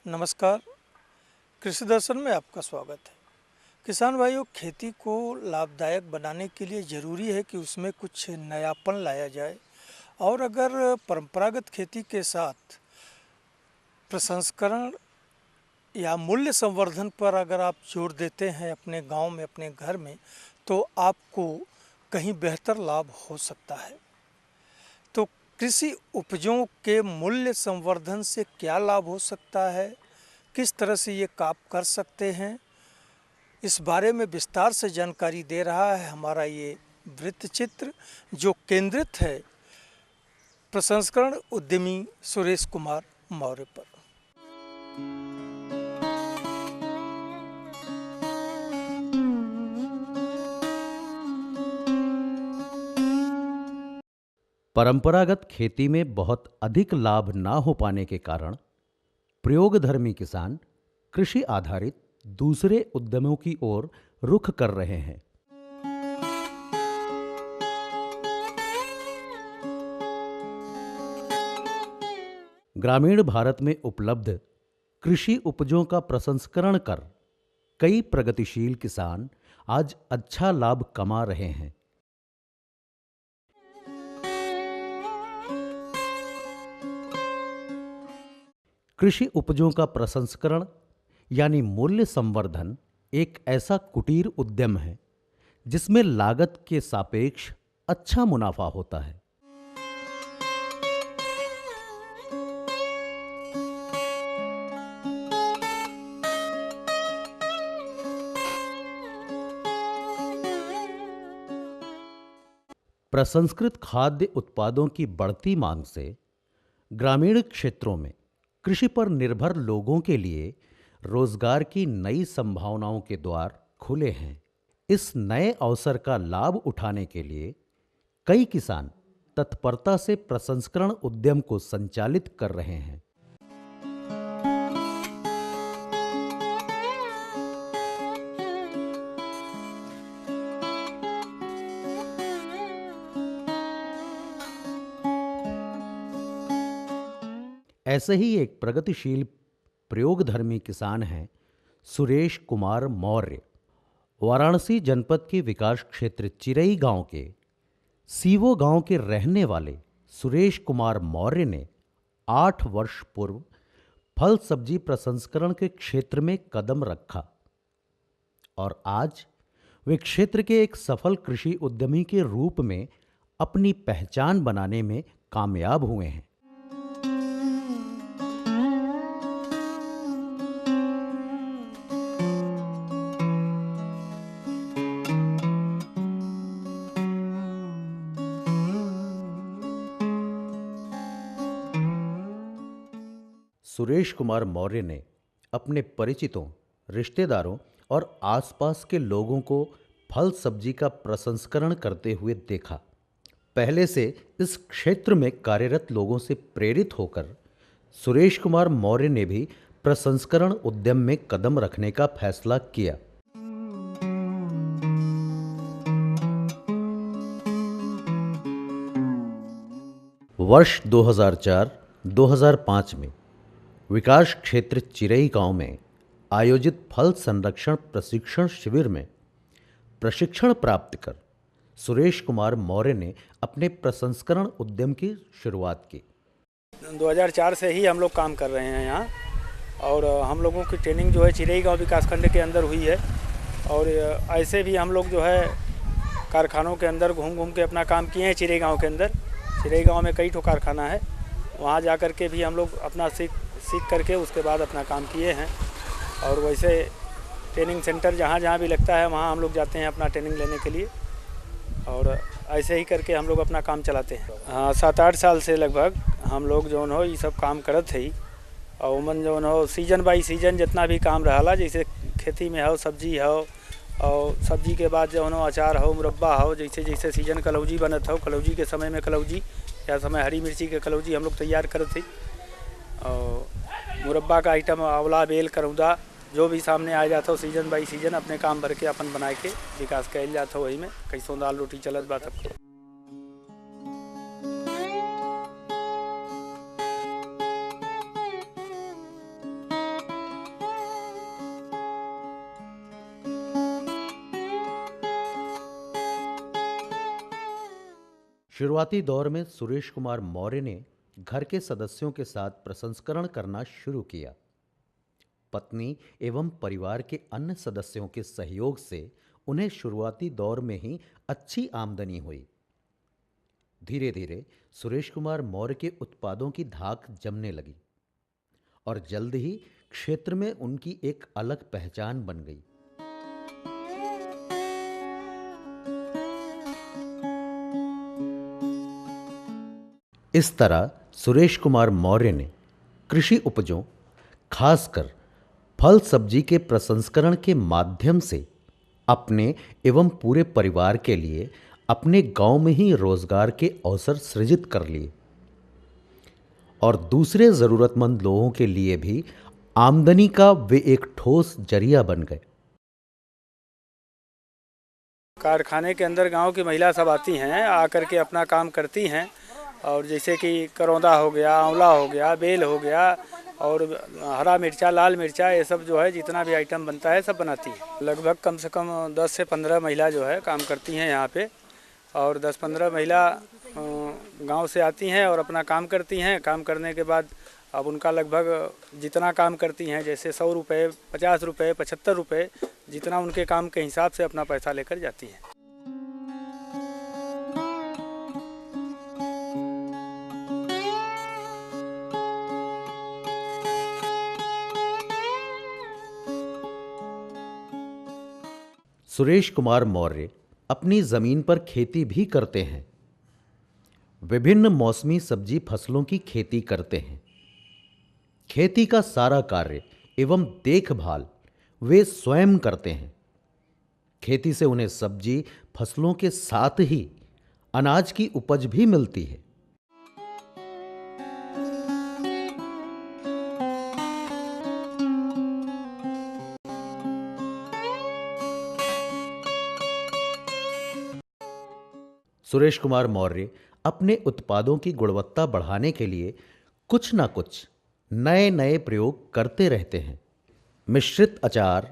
नमस्कार। कृषि दर्शन में आपका स्वागत है। किसान भाइयों, खेती को लाभदायक बनाने के लिए ज़रूरी है कि उसमें कुछ नयापन लाया जाए। और अगर परंपरागत खेती के साथ प्रसंस्करण या मूल्य संवर्धन पर अगर आप जोर देते हैं अपने गांव में, अपने घर में, तो आपको कहीं बेहतर लाभ हो सकता है। तो कृषि उपजों के मूल्य संवर्धन से क्या लाभ हो सकता है, किस तरह से ये काम कर सकते हैं, इस बारे में विस्तार से जानकारी दे रहा है हमारा ये वृत्तचित्र, जो केंद्रित है प्रसंस्करण उद्यमी सुरेश कुमार मौर्य पर। परंपरागत खेती में बहुत अधिक लाभ ना हो पाने के कारण प्रयोगधर्मी किसान कृषि आधारित दूसरे उद्यमों की ओर रुख कर रहे हैं। ग्रामीण भारत में उपलब्ध कृषि उपजों का प्रसंस्करण कर कई प्रगतिशील किसान आज अच्छा लाभ कमा रहे हैं। कृषि उपजों का प्रसंस्करण यानी मूल्य संवर्धन एक ऐसा कुटीर उद्यम है जिसमें लागत के सापेक्ष अच्छा मुनाफा होता है। प्रसंस्कृत खाद्य उत्पादों की बढ़ती मांग से ग्रामीण क्षेत्रों में कृषि पर निर्भर लोगों के लिए रोजगार की नई संभावनाओं के द्वार खुले हैं। इस नए अवसर का लाभ उठाने के लिए कई किसान तत्परता से प्रसंस्करण उद्यम को संचालित कर रहे हैं। ऐसे ही एक प्रगतिशील प्रयोगधर्मी किसान हैं सुरेश कुमार मौर्य। वाराणसी जनपद के विकास क्षेत्र चिरई गांव के सीवो गांव के रहने वाले सुरेश कुमार मौर्य ने 8 वर्ष पूर्व फल सब्जी प्रसंस्करण के क्षेत्र में कदम रखा और आज वे क्षेत्र के एक सफल कृषि उद्यमी के रूप में अपनी पहचान बनाने में कामयाब हुए हैं। सुरेश कुमार मौर्य ने अपने परिचितों, रिश्तेदारों और आसपास के लोगों को फल सब्जी का प्रसंस्करण करते हुए देखा। पहले से इस क्षेत्र में कार्यरत लोगों से प्रेरित होकर सुरेश कुमार मौर्य ने भी प्रसंस्करण उद्यम में कदम रखने का फैसला किया। वर्ष 2004-2005 में विकास क्षेत्र चिरई गांव में आयोजित फल संरक्षण प्रशिक्षण शिविर में प्रशिक्षण प्राप्त कर सुरेश कुमार मौर्य ने अपने प्रसंस्करण उद्यम की शुरुआत की। 2004 से ही हम लोग काम कर रहे हैं यहाँ, और हम लोगों की ट्रेनिंग जो है चिरई गांव विकासखंड के अंदर हुई है। और ऐसे भी हम लोग जो है कारखानों के अंदर घूम घूम के अपना काम किए हैं। चिरई गांव के अंदर, चिरई गांव में कई ठो कारखाना है, वहाँ जा कर के भी हम लोग अपना सीख करके उसके बाद अपना काम किए हैं। और वैसे ट्रेनिंग सेंटर जहाँ जहाँ भी लगता है वहाँ हम लोग जाते हैं अपना ट्रेनिंग लेने के लिए, और ऐसे ही करके हम लोग अपना काम चलाते हैं। हाँ, 7-8 साल से लगभग हम लोग जो हो ये सब काम करत है। और उमन जो हो सीजन बाई सीजन जितना भी काम रहा, जैसे खेती में हो, सब्जी हो, और सब्जी के बाद जो हो अचार हो, मुरब्बा हो, जैसे जैसे सीजन कलौजी बनत हो, कलौजी के समय में कलौजी, या समय हरी मिर्ची के कलौजी हम लोग तैयार करत है। और मुरब्बा का आइटम आंवला, बेल, करौदा जो भी सामने आ जाता हो सीजन बाई सीजन अपने काम भर के अपन बनाए के विकास कैल जाता हो। वही में कैसों दाल रोटी चलत बा तब। शुरुआती दौर में सुरेश कुमार मौर्य ने घर के सदस्यों के साथ प्रसंस्करण करना शुरू किया। पत्नी एवं परिवार के अन्य सदस्यों के सहयोग से उन्हें शुरुआती दौर में ही अच्छी आमदनी हुई। धीरे धीरे सुरेश कुमार मौर्य के उत्पादों की धाक जमने लगी और जल्द ही क्षेत्र में उनकी एक अलग पहचान बन गई। इस तरह सुरेश कुमार मौर्य ने कृषि उपजों, खासकर फल सब्जी के प्रसंस्करण के माध्यम से अपने एवं पूरे परिवार के लिए अपने गांव में ही रोजगार के अवसर सृजित कर लिए और दूसरे जरूरतमंद लोगों के लिए भी आमदनी का वे एक ठोस जरिया बन गए। कारखाने के अंदर गांव की महिला सब आती हैं, आकर के अपना काम करती हैं और जैसे कि करौंदा हो गया, आंवला हो गया, बेल हो गया और हरा मिर्चा, लाल मिर्चा, ये सब जो है जितना भी आइटम बनता है सब बनाती है। लगभग कम से कम 10 से 15 महिला जो है काम करती हैं यहाँ पे और 10-15 महिला गांव से आती हैं और अपना काम करती हैं। काम करने के बाद अब उनका लगभग जितना काम करती हैं, जैसे 100 रुपये, 50 रुपये, 75 रुपये, जितना उनके काम के हिसाब से अपना पैसा लेकर जाती हैं। सुरेश कुमार मौर्य अपनी जमीन पर खेती भी करते हैं। विभिन्न मौसमी सब्जी फसलों की खेती करते हैं। खेती का सारा कार्य एवं देखभाल वे स्वयं करते हैं। खेती से उन्हें सब्जी फसलों के साथ ही अनाज की उपज भी मिलती है। सुरेश कुमार मौर्य अपने उत्पादों की गुणवत्ता बढ़ाने के लिए कुछ ना कुछ नए नए प्रयोग करते रहते हैं। मिश्रित अचार,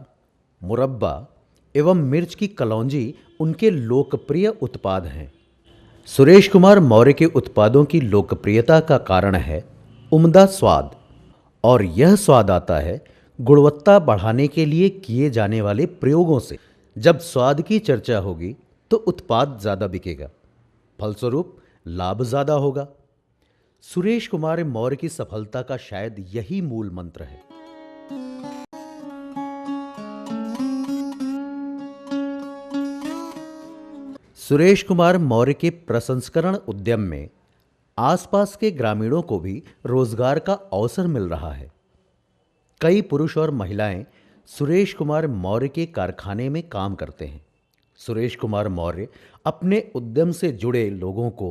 मुरब्बा एवं मिर्च की कलौंजी उनके लोकप्रिय उत्पाद हैं। सुरेश कुमार मौर्य के उत्पादों की लोकप्रियता का कारण है उम्दा स्वाद, और यह स्वाद आता है गुणवत्ता बढ़ाने के लिए किए जाने वाले प्रयोगों से। जब स्वाद की चर्चा होगी तो उत्पाद ज़्यादा बिकेगा, फलस्वरूप लाभ ज़्यादा होगा। सुरेश कुमार मौर्य की सफलता का शायद यही मूल मंत्र है। सुरेश कुमार मौर्य के प्रसंस्करण उद्यम में आसपास के ग्रामीणों को भी रोजगार का अवसर मिल रहा है। कई पुरुष और महिलाएं सुरेश कुमार मौर्य के कारखाने में काम करते हैं। सुरेश कुमार मौर्य अपने उद्यम से जुड़े लोगों को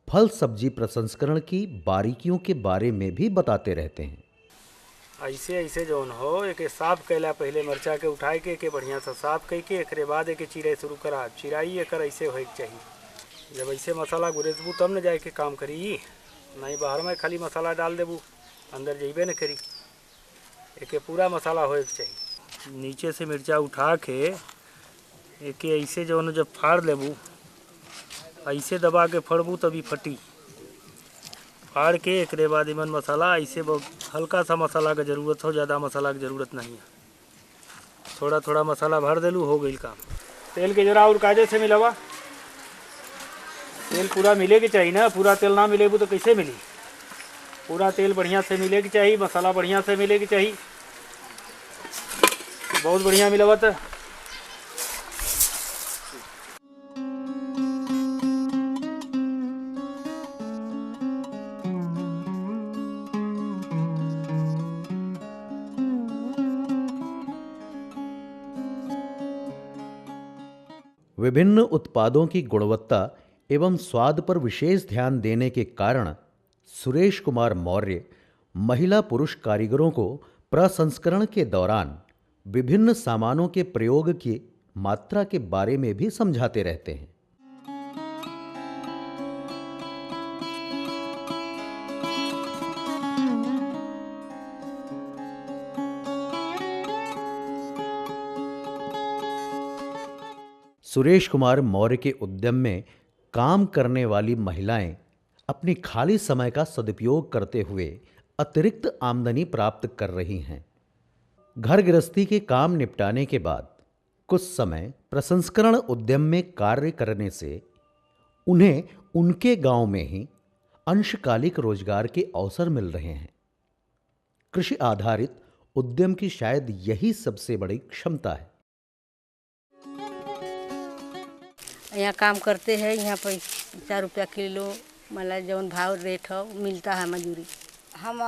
फल सब्जी प्रसंस्करण की बारीकियों के बारे में भी बताते रहते हैं। ऐसे ऐसे जौन हो, एक साफ कैला पहले मरचा के उठाए के बढ़िया से साफ कई के एक बाद एक चिराई शुरू करा। चिराई एकर ऐसे होए के चाहिए। जब ऐसे मसाला गुरेजबू तब न जाए के काम करी, नहीं बाहर में खाली मसाला डाल देबू अंदर जइबे न करी। एक पूरा मसाला होए के चाहिए। नीचे से मिर्चा उठा के एक ऐसे जौन जब फाड़ लेबू, ऐसे दबा के फड़बू तभी फटी। फाड़ के एक बाद इमन मसाला ऐसे बहुत हल्का सा मसाला का ज़रूरत हो, ज़्यादा मसाला की ज़रूरत नहीं है। थोड़ा थोड़ा मसाला भर देलू, हो गई काम। तेल के जरा और कायदे से मिलावा। तेल पूरा मिले के चाहिए ना, पूरा तेल ना मिलेबू तो कैसे मिली। पूरा तेल बढ़िया से मिले के चाहिए, मसाला बढ़िया से मिले के चाहिए। बहुत बढ़िया मिलावत है। विभिन्न उत्पादों की गुणवत्ता एवं स्वाद पर विशेष ध्यान देने के कारण सुरेश कुमार मौर्य महिला पुरुष कारीगरों को प्रसंस्करण के दौरान विभिन्न सामानों के प्रयोग की मात्रा के बारे में भी समझाते रहते हैं। सुरेश कुमार मौर्य के उद्यम में काम करने वाली महिलाएं अपनी खाली समय का सदुपयोग करते हुए अतिरिक्त आमदनी प्राप्त कर रही हैं। घर गृहस्थी के काम निपटाने के बाद कुछ समय प्रसंस्करण उद्यम में कार्य करने से उन्हें उनके गांव में ही अंशकालिक रोजगार के अवसर मिल रहे हैं। कृषि आधारित उद्यम की शायद यही सबसे बड़ी क्षमता है। यहाँ काम करते हैं, यहाँ पर 4 रुपया किलो मतलब जौन भाव रेट हो मिलता है मजूरी। हम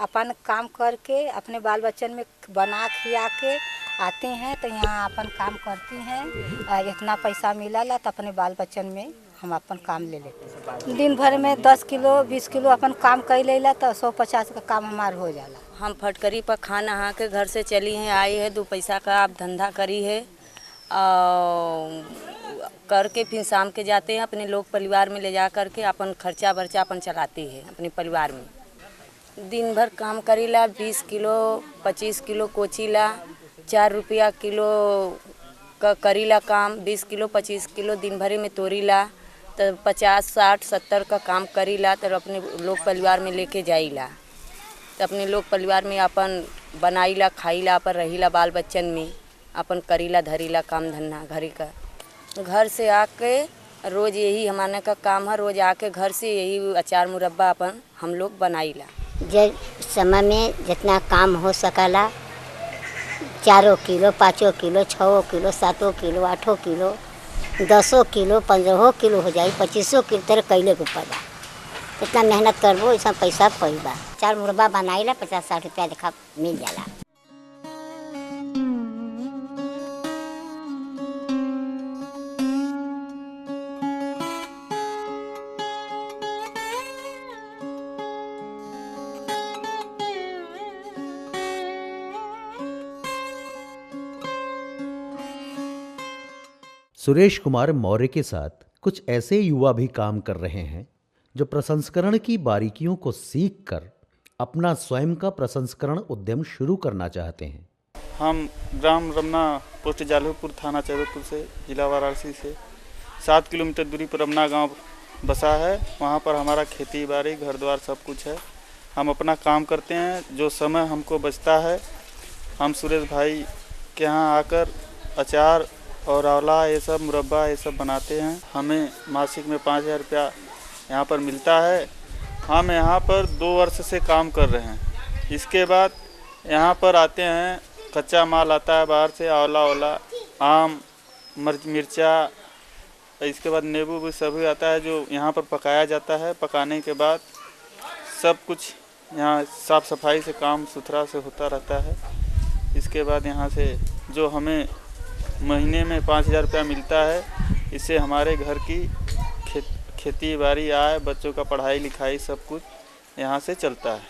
अपन काम करके अपने बाल बच्चन में बना खिया के आते हैं, तो यहाँ अपन काम करती हैं। इतना पैसा मिला तो अपने बाल बच्चन में हम अपन काम ले लेते हैं। दिन भर में 10 किलो 20 किलो अपन काम कर लेला तो 150 का काम हमार हो जाला। हम फटकरी पर खाना नहा के घर से चली हैं, आई है 2 पैसा का आप धंधा करी है और करके फिर शाम के जाते हैं अपने लोग परिवार में ले जा करके अपन खर्चा बर्चा अपन चलाती है अपने परिवार में। दिन भर काम करीला, 20 किलो 25 किलो कोचीला, 4 रुपया किलो का करीला काम, 20 किलो 25 किलो दिन भरे में तोड़ीला, तो 50 60 70 का काम करीला, तो अपने लोग परिवार में लेके जाइला, तो अपने लोग परिवार में अपन बनाईला खाईला, अपन रहीला बाल बच्चन में अपन करीला धरीला काम धंधा घरी का। घर से आके रोज़ यही हमारे का काम है, रोज़ आके घर से यही अचार मुरब्बा अपन हम लोग बनाईला। जब समय में जितना काम हो सकला, 4 kilo 5 kilo 6 kilo 7 kilo 8 kilo 10 kilo 15 kilo हो जाए, 25 किलो तेरे कैले के ऊपर बा। इतना मेहनत करबो ऐसा पैसा पैबा। चार मुरब्बा बनाईला 50-60 रुपया देखा मिल जाला। सुरेश कुमार मौर्य के साथ कुछ ऐसे युवा भी काम कर रहे हैं जो प्रसंस्करण की बारीकियों को सीखकर अपना स्वयं का प्रसंस्करण उद्यम शुरू करना चाहते हैं। हम ग्राम रमना, पोस्ट जालूपुर, थाना चैबेपुर से, जिला वाराणसी से 7 किलोमीटर दूरी पर रमना गांव बसा है। वहां पर हमारा खेती बाड़ी घर द्वार सब कुछ है। हम अपना काम करते हैं। जो समय हमको बचता है हम सुरेश भाई के यहाँ आकर अचार और आंवला ये सब मुरब्बा ये सब बनाते हैं। हमें मासिक में 5000 रुपया यहाँ पर मिलता है। हम यहाँ पर 2 वर्ष से काम कर रहे हैं। इसके बाद यहाँ पर आते हैं, कच्चा माल आता है बाहर से, आंवला आम मिर्चा, इसके बाद नींबू भी सभी आता है जो यहाँ पर पकाया जाता है। पकाने के बाद सब कुछ यहाँ साफ़ सफाई से काम सुथरा से होता रहता है। इसके बाद यहाँ से जो हमें महीने में 5000 रुपया मिलता है, इससे हमारे घर की खेती बाड़ी आय, बच्चों का पढ़ाई लिखाई सब कुछ यहाँ से चलता है।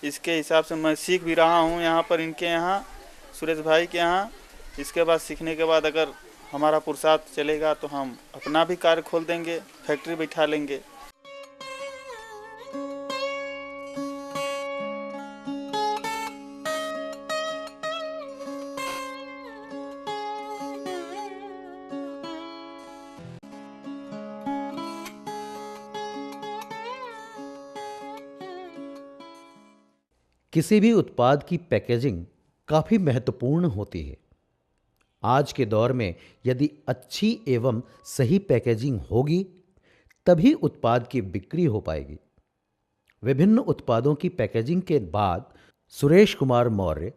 इसके हिसाब से मैं सीख भी रहा हूँ यहाँ पर, इनके यहाँ सुरेश भाई के यहाँ। इसके बाद सीखने के बाद अगर हमारा पुरुषार्थ चलेगा तो हम अपना भी कार्य खोल देंगे, फैक्ट्री बैठा लेंगे। किसी भी उत्पाद की पैकेजिंग काफ़ी महत्वपूर्ण होती है। आज के दौर में यदि अच्छी एवं सही पैकेजिंग होगी तभी उत्पाद की बिक्री हो पाएगी। विभिन्न उत्पादों की पैकेजिंग के बाद सुरेश कुमार मौर्य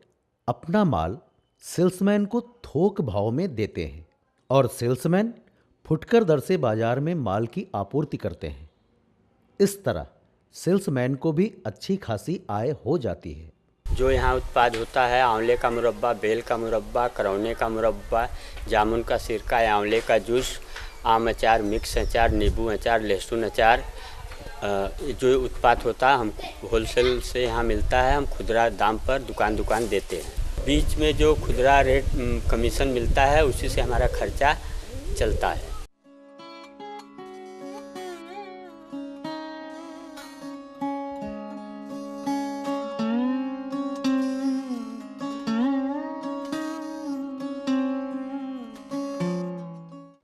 अपना माल सेल्समैन को थोक भाव में देते हैं और सेल्समैन फुटकर दर से बाजार में माल की आपूर्ति करते हैं। इस तरह सेल्समैन को भी अच्छी खासी आय हो जाती है। जो यहाँ उत्पाद होता है, आंवले का मुरब्बा, बेल का मुरब्बा, करौने का मुरब्बा, जामुन का सिरका, आंवले का जूस, आम अचार, मिक्स अचार, नींबू अचार, लहसुन अचार, जो उत्पाद होता है हम होलसेल से यहाँ मिलता है। हम खुदरा दाम पर दुकान देते हैं। बीच में जो खुदरा रेट कमीशन मिलता है उसी से हमारा खर्चा चलता है।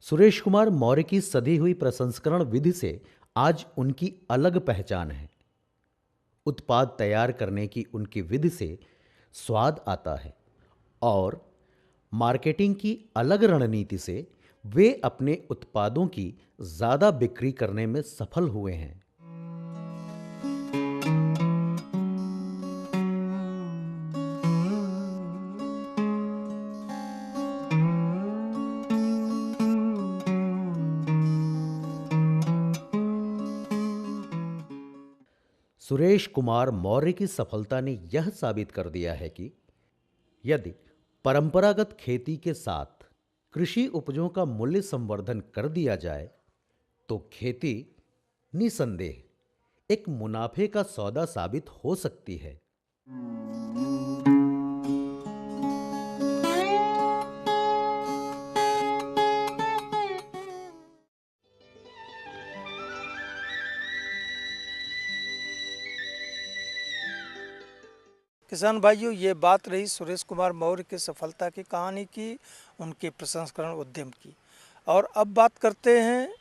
सुरेश कुमार मौर्य की सधी हुई प्रसंस्करण विधि से आज उनकी अलग पहचान है। उत्पाद तैयार करने की उनकी विधि से स्वाद आता है और मार्केटिंग की अलग रणनीति से वे अपने उत्पादों की ज़्यादा बिक्री करने में सफल हुए हैं। सुरेश कुमार मौर्य की सफलता ने यह साबित कर दिया है कि यदि परंपरागत खेती के साथ कृषि उपजों का मूल्य संवर्धन कर दिया जाए तो खेती निसंदेह एक मुनाफे का सौदा साबित हो सकती है। किसान भाइयों, ये बात रही सुरेश कुमार मौर्य की सफलता की कहानी की, उनके प्रसंस्करण उद्यम की। और अब बात करते हैं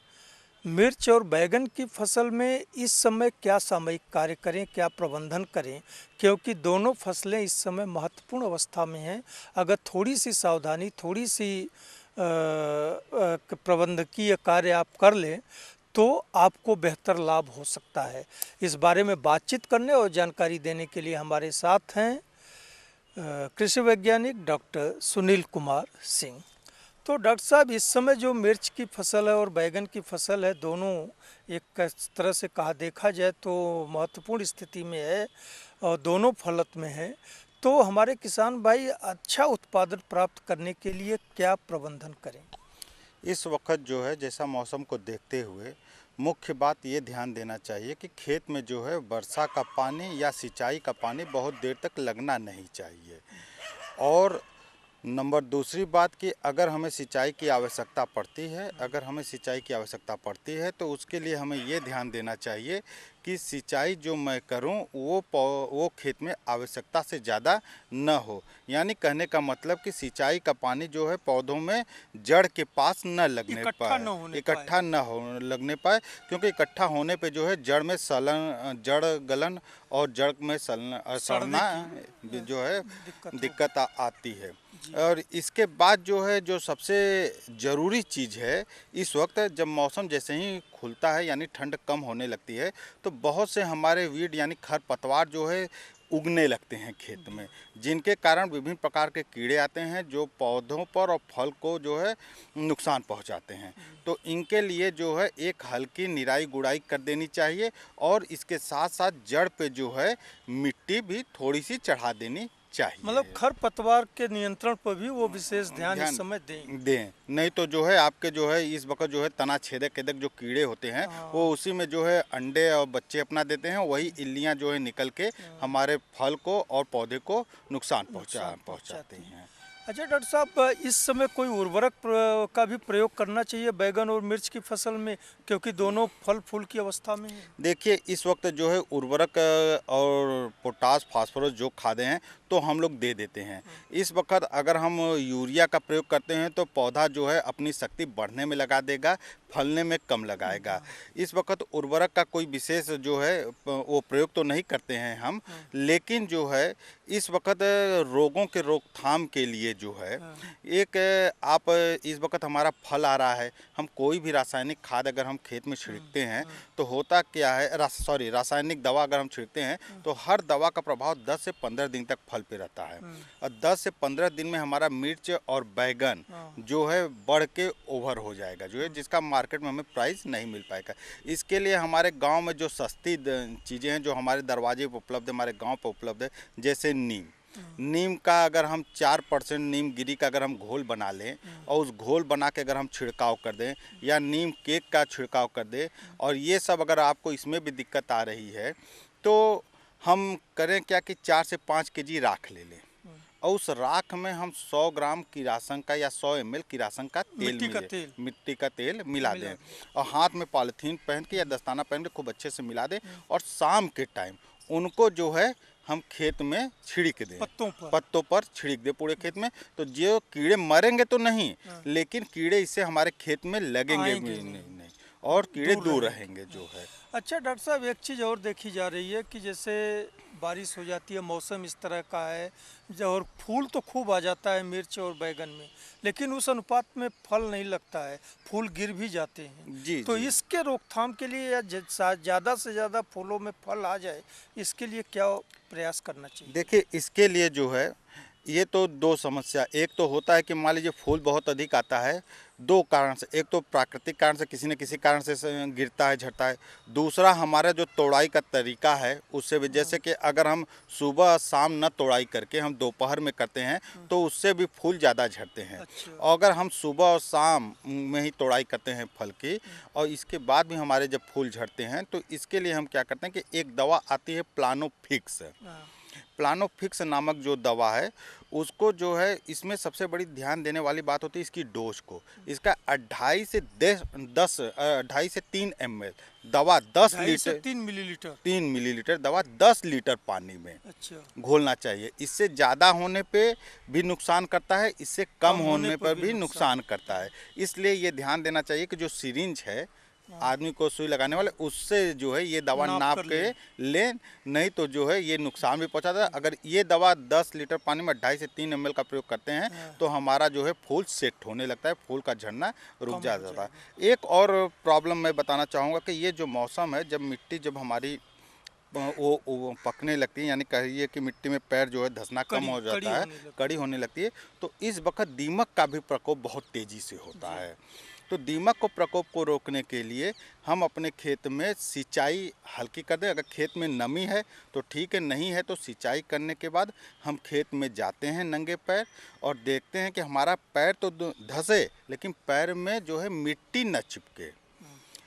मिर्च और बैगन की फसल में इस समय क्या सामयिक कार्य करें, क्या प्रबंधन करें, क्योंकि दोनों फसलें इस समय महत्वपूर्ण अवस्था में हैं। अगर थोड़ी सी सावधानी, थोड़ी सी प्रबंधकीय कार्य आप कर लें तो आपको बेहतर लाभ हो सकता है। इस बारे में बातचीत करने और जानकारी देने के लिए हमारे साथ हैं कृषि वैज्ञानिक डॉक्टर सुनील कुमार सिंह। तो डॉक्टर साहब, इस समय जो मिर्च की फसल है और बैगन की फसल है, दोनों एक तरह से देखा जाए तो महत्वपूर्ण स्थिति में है और दोनों फलत में है। तो हमारे किसान भाई अच्छा उत्पादन प्राप्त करने के लिए क्या प्रबंधन करें? इस वक्त जो है, जैसा मौसम को देखते हुए मुख्य बात ये ध्यान देना चाहिए कि खेत में जो है वर्षा का पानी या सिंचाई का पानी बहुत देर तक लगना नहीं चाहिए। और नंबर दूसरी बात कि अगर हमें सिंचाई की आवश्यकता पड़ती है तो उसके लिए हमें ये ध्यान देना चाहिए कि सिंचाई जो मैं करूं वो खेत में आवश्यकता से ज़्यादा न हो। यानी कहने का मतलब कि सिंचाई का पानी जो है पौधों में जड़ के पास न लगने पाए, इकट्ठा न लगने पाए, क्योंकि इकट्ठा होने पे जो है जड़ में जड़ गलन और जड़ में सड़ना जो है दिक्कत आती है। और इसके बाद जो है, जो सबसे ज़रूरी चीज़ है, इस वक्त जब मौसम जैसे ही खुलता है यानी ठंड कम होने लगती है तो बहुत से हमारे वीड यानी खरपतवार जो है उगने लगते हैं खेत में, जिनके कारण विभिन्न प्रकार के कीड़े आते हैं जो पौधों पर और फल को जो है नुकसान पहुंचाते हैं। तो इनके लिए जो है एक हल्की निराई गुड़ाई कर देनी चाहिए और इसके साथ साथ जड़ पे जो है मिट्टी भी थोड़ी सी चढ़ा देनी चाहिए। मतलब खरपतवार के नियंत्रण पर भी वो विशेष ध्यान इस समय दें। नहीं तो जो है आपके जो है इस वक्त जो है तना छेदक जो कीड़े होते हैं वो उसी में जो है अंडे और बच्चे अपना देते हैं, वही इल्लियां जो है निकल के हमारे फल को और पौधे को नुकसान पहुंचाते हैं। अच्छा डॉक्टर साहब, इस समय कोई उर्वरक का भी प्रयोग करना चाहिए बैगन और मिर्च की फसल में, क्योंकि दोनों फल फूल की अवस्था में है? देखिए, इस वक्त जो है उर्वरक और पोटास फास्फोरस जो खादें हैं तो हम लोग दे देते हैं। इस वक्त अगर हम यूरिया का प्रयोग करते हैं तो पौधा जो है अपनी शक्ति बढ़ने में लगा देगा, फलने में कम लगाएगा। इस वक्त उर्वरक का कोई विशेष जो है वो प्रयोग तो नहीं करते हैं हम, लेकिन जो है इस वक्त रोगों के रोकथाम के लिए जो है एक आप इस वक्त हमारा फल आ रहा है, हम कोई भी रासायनिक खाद अगर हम खेत में छिड़कते हैं तो होता क्या है, रासायनिक दवा अगर हम छिड़कते हैं तो हर दवा का प्रभाव 10 से 15 दिन तक फल पे रहता है और 10 से 15 दिन में हमारा मिर्च और बैगन जो है बढ़ के ओवर हो जाएगा, जो है जिसका मार्केट में हमें प्राइस नहीं मिल पाएगा। इसके लिए हमारे गांव में जो सस्ती चीज़ें हैं जो हमारे दरवाजे पर उपलब्ध है, हमारे गांव पर उपलब्ध है, जैसे नीम का अगर हम 4% नीम गिरी का अगर हम घोल बना लें और उस घोल बना के अगर हम छिड़काव कर दें या नीम केक का छिड़काव कर दें, और ये सब अगर आपको इसमें भी दिक्कत आ रही है तो हम करें क्या कि 4 से 5 केजी राख ले लें और उस राख में हम 100 ग्राम किरासन का या 100 ml किरासन का मिट्टी का तेल मिला दें और हाथ में पॉलीथीन पहन के या दस्ताना पहन के खूब अच्छे से मिला दें और शाम के टाइम उनको जो है हम खेत में छिड़क दें, पत्तों पर छिड़क दे पूरे खेत में, तो जो कीड़े मरेंगे तो नहीं, लेकिन कीड़े इससे हमारे खेत में लगेंगे भी नहीं और कीड़े दूर रहेंगे जो है। अच्छा डॉक्टर साहब, एक चीज़ और देखी जा रही है कि जैसे बारिश हो जाती है, मौसम इस तरह का है और फूल तो खूब आ जाता है मिर्च और बैगन में, लेकिन उस अनुपात में फल नहीं लगता है, फूल गिर भी जाते हैं। जी, तो जी। इसके रोकथाम के लिए या ज़्यादा से ज़्यादा फूलों में फल आ जाए, इसके लिए क्या प्रयास करना चाहिए? देखिए, इसके लिए जो है ये तो दो समस्या, एक तो होता है कि मान लीजिए फूल बहुत अधिक आता है, दो कारण से, एक तो प्राकृतिक कारण से किसी न किसी कारण से गिरता है, झड़ता है, दूसरा हमारा जो तोड़ाई का तरीका है उससे भी, जैसे कि अगर हम सुबह शाम न तोड़ाई करके हम दोपहर में करते हैं तो उससे भी फूल ज़्यादा झड़ते हैं। और अगर हम सुबह और शाम में ही तोड़ाई करते हैं फल की और इसके बाद भी हमारे जब फूल झड़ते हैं, तो इसके लिए हम क्या करते हैं कि एक दवा आती है प्लानोफिक्स। प्लानोफिक्स नामक जो दवा है उसको जो है, इसमें सबसे बड़ी ध्यान देने वाली बात होती है इसकी डोज को। इसका 2.5 से 3 ml दवा 10 लीटर 3 मिलीलीटर दवा 10 लीटर पानी में घोलना चाहिए। इससे ज़्यादा होने पे भी नुकसान करता है, इससे कम होने पर भी नुकसान करता है। इसलिए ये ध्यान देना चाहिए कि जो सिरिंज है आदमी को सुई लगाने वाले, उससे जो है ये दवा नाप के लें, नहीं तो जो है ये नुकसान भी पहुंचाता है। अगर ये दवा 10 लीटर पानी में 2.5 से 3 ml का प्रयोग करते हैं तो हमारा जो है फूल सेट होने लगता है, फूल का झड़ना रुक जाता है। एक और प्रॉब्लम मैं बताना चाहूँगा कि ये जो मौसम है, जब मिट्टी जब हमारी वो पकने लगती है, यानी कहिए कि मिट्टी में पैर जो है धंसना कम हो जाता है, कड़ी होने लगती है, तो इस वक्त दीमक का भी प्रकोप बहुत तेज़ी से होता है। तो दीमक को प्रकोप को रोकने के लिए हम अपने खेत में सिंचाई हल्की कर दें। अगर खेत में नमी है तो ठीक है, नहीं है तो सिंचाई करने के बाद हम खेत में जाते हैं नंगे पैर और देखते हैं कि हमारा पैर तो धंसे लेकिन पैर में जो है मिट्टी न चिपके।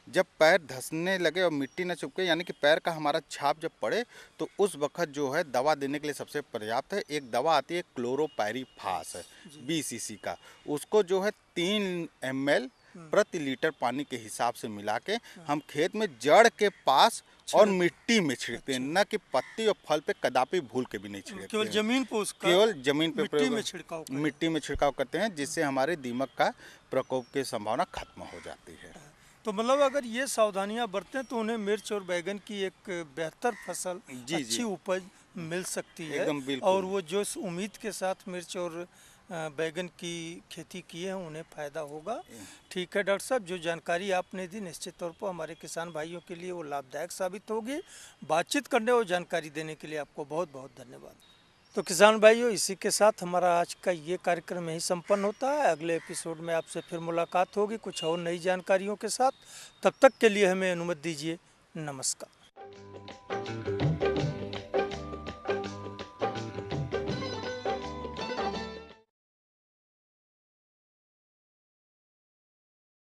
जब पैर धंसने लगे और मिट्टी न चिपके, यानी कि पैर का हमारा छाप जब पड़े, तो उस वक्त जो है दवा देने के लिए सबसे पर्याप्त है। एक दवा आती है क्लोरोपायरीफास 20 cc का, उसको जो है 3 ml प्रति लीटर पानी के हिसाब से मिला के हम खेत में जड़ के पास और मिट्टी में छिड़कते हैं, न कि पत्ती और फल पे कदापि भूल के भी नहीं छिड़कते, केवल जमीन पे उसका, केवल जमीन पे मिट्टी में छिड़काव करते हैं, जिससे हमारे दीमक का प्रकोप की संभावना खत्म हो जाती है। तो मतलब अगर ये सावधानियां बरतें तो उन्हें मिर्च और बैगन की एक बेहतर फसल, अच्छी उपज मिल सकती है और वो जो उम्मीद के साथ मिर्च और बैगन की खेती किए हैं उन्हें फ़ायदा होगा। ठीक है डॉक्टर साहब, जो जानकारी आपने दी निश्चित तौर पर हमारे किसान भाइयों के लिए वो लाभदायक साबित होगी। बातचीत करने और जानकारी देने के लिए आपको बहुत बहुत धन्यवाद। तो किसान भाइयों, इसी के साथ हमारा आज का ये कार्यक्रम यही संपन्न होता है। अगले एपिसोड में आपसे फिर मुलाकात होगी कुछ और नई जानकारियों के साथ। तब तक के लिए हमें अनुमति दीजिए। नमस्कार।